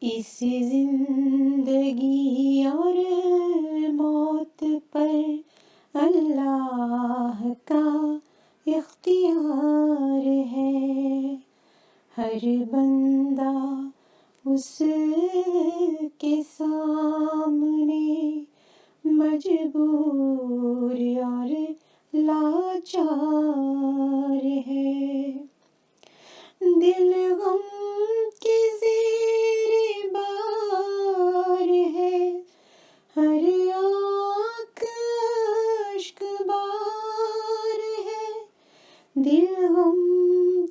اس زندگی اور موت پر اللہ کا اختیار ہے، ہر بندہ اس کے سامنے مجبور اور لاچار ہے، دل غم کے زیر بار ہے، ہر آنکھ اشک بار ہے، دل غم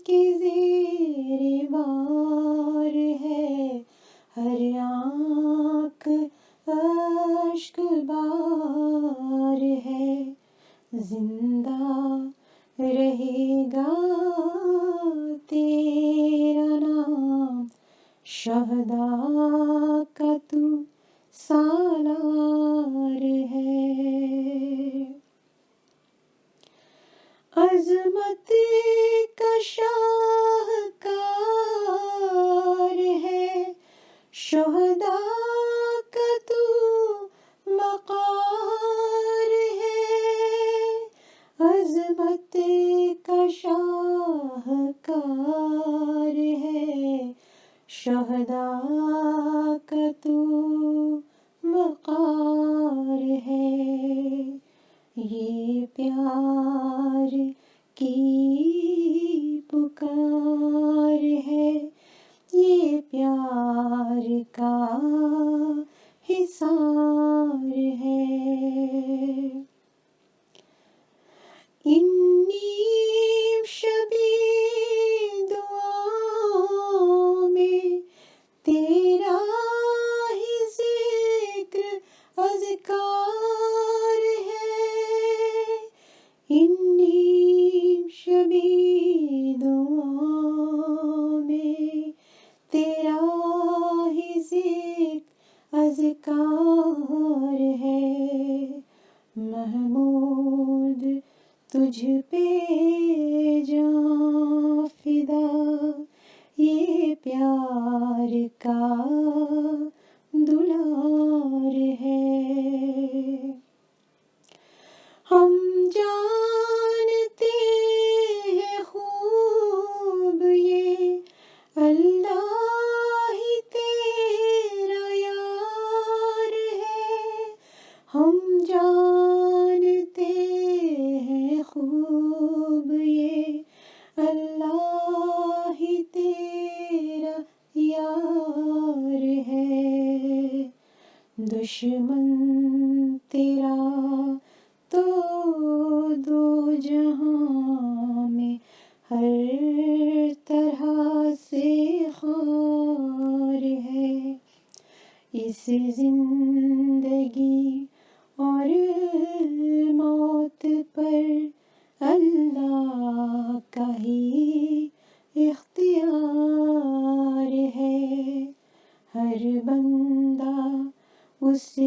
کے زیر بار ہے، ہر آنکھ اشک بار ہے، زندہ رہے گا تیرا نام، شہداء کا تو سالار ہے، عظمت کا شاہکار ہے، شہداء کا تو وقار ہے، عظمت کا شاہکار ہے، شہداء کا تو وقار ہے، یہ پیار کی پکار ہے، یہ پیار کا حصار ہے، انی شبی دعاؤں میں تیرا ہی ذکر اذکار ہے، انی شبی دعاؤں میں تیرا ہی ذکر اذکار ہے، محمود تجھ پہ جاں فدا، یہ پیار کا دلار ہے، ہم جانتے ہیں خوب یہ اللہ ہی تیرا یار ہے، ہم جانتے ہیں خوب یہ اللہ ہی تیرا یار ہے، دشمن تیرا تو دو جہاں میں ہر طرح سے خار ہے، اس زندگی اور موت پر اللہ کا ہی اختیار ہے، ہر بندہ اس